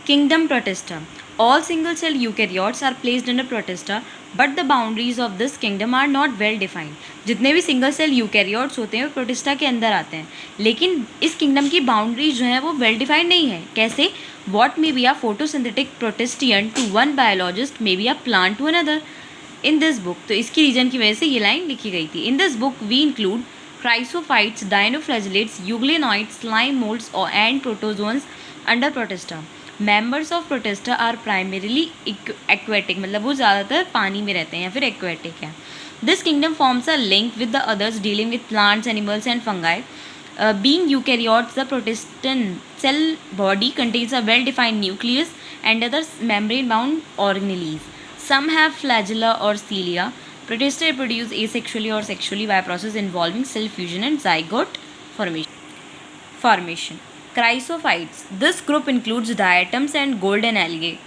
Kingdom Protista. All single-cell eukaryotes are placed under Protista, but the boundaries of this kingdom are not well defined. जितने भी single cell eukaryotes होते हैं वो protista के अंदर आते हैं, लेकिन इस किंगडम की बाउंड्रीज जो है वो वेल डिफाइंड नहीं है. कैसे? What may be a photosynthetic protistian to one biologist may be a plant to another. In this book, तो इसकी रीजन की वजह से ये लाइन लिखी गई थी. In this book we include chrysophytes, dinoflagellates, euglenoids, slime moulds and protozoans under Protista. Members of Protista are primarily aquatic, मतलब वो ज़्यादातर पानी में रहते हैं या फिर एक्वेटिक हैं. This kingdom forms a link with the others dealing with plants, animals and fungi. Being eukaryotes, the protestant cell body contains a well-defined nucleus and other membrane-bound organelles. Some have flagella or cilia. Protista reproduce asexually or sexually by a process involving cell fusion and zygote formation. Chrysophytes. This group includes diatoms and golden algae,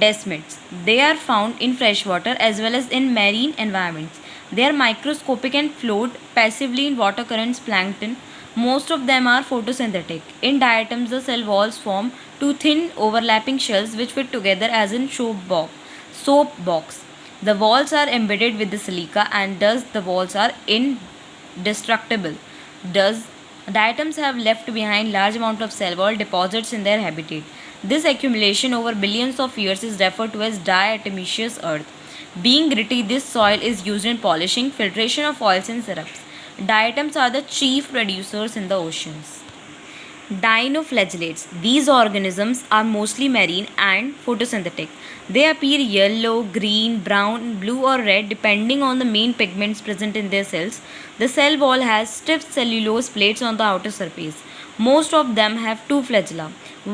desmids. They are found in freshwater as well as in marine environments. They are microscopic and float passively in water currents, plankton. Most of them are photosynthetic. In diatoms, the cell walls form two thin overlapping shells which fit together as in soap box. The walls are embedded with the silica and thus the walls are indestructible. Thus, diatoms have left behind large amount of cell wall deposits in their habitat. This accumulation over billions of years is referred to as diatomaceous earth. Being gritty, this soil is used in polishing, filtration of oils and syrups. Diatoms are the chief producers in the oceans. Dinoflagellates. These organisms are mostly marine and photosynthetic. They appear yellow, green, brown, blue or red depending on the main pigments present in their cells. The cell wall has stiff cellulose plates on the outer surface. Most of them have two flagella.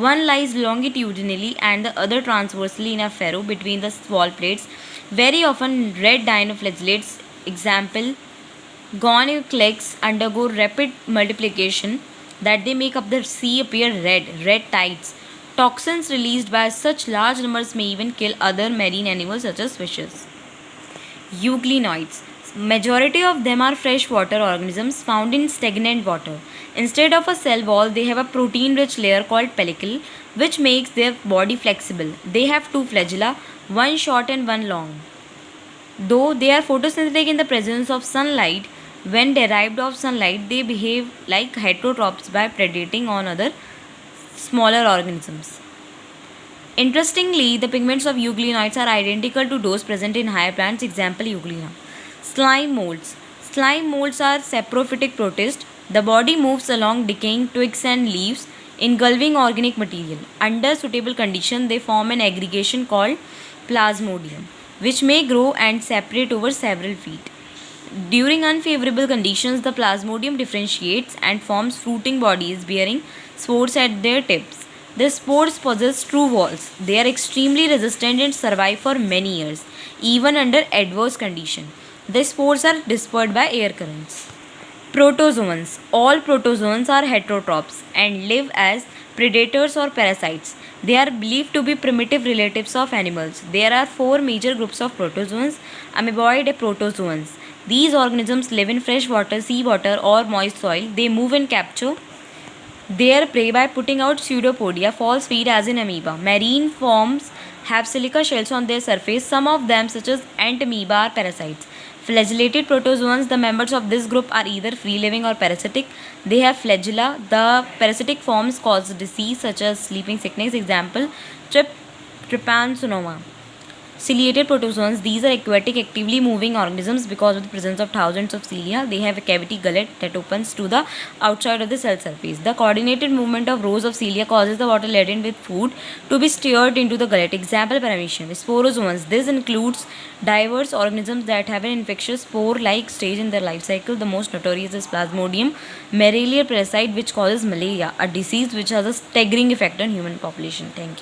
One lies longitudinally and the other transversely in a furrow between the wall plates. Very often red dinoflagellates, example Gonoclex, undergo rapid multiplication that they make up the sea appear red tides. Toxins released by such large numbers may even kill other marine animals such as fishes. Euglenoids. Majority of them are freshwater organisms found in stagnant water. Instead of a cell wall, they have a protein-rich layer called pellicle, which makes their body flexible. They have two flagella, one short and one long. Though they are photosynthetic in the presence of sunlight, when derived of sunlight, they behave like heterotrophs by predating on other smaller organisms. Interestingly, the pigments of euglenoids are identical to those present in higher plants, example euglena. Slime molds. Slime molds are saprophytic protists. The body moves along decaying twigs and leaves, engulfing organic material. Under suitable conditions, they form an aggregation called plasmodium, which may grow and separate over several feet. During unfavorable conditions, the plasmodium differentiates and forms fruiting bodies bearing spores at their tips. The spores possess true walls. They are extremely resistant and survive for many years, even under adverse conditions. The spores are dispersed by air currents. Protozoans. All protozoans are heterotrophs and live as predators or parasites. They are believed to be primitive relatives of animals. There are four major groups of protozoans: amoeboid protozoans. These organisms live in fresh water, seawater or moist soil. They move and capture their prey by putting out pseudopodia, false feet as in amoeba. Marine forms have silica shells on their surface. Some of them, such as ant amoeba, are parasites. Flagellated protozoans, the members of this group are either free-living or parasitic. They have flagella. The parasitic forms cause disease such as sleeping sickness, example trypanosoma. Ciliated protozoans, these are aquatic, actively moving organisms. Because of the presence of thousands of cilia, they have a cavity gullet that opens to the outside of the cell surface. The coordinated movement of rows of cilia causes the water laden with food to be stirred into the gullet. Example, paramecium. Sporozoans, this includes diverse organisms that have an infectious spore-like stage in their life cycle. The most notorious is Plasmodium malarial parasite, which causes malaria, a disease which has a staggering effect on human population. Thank you.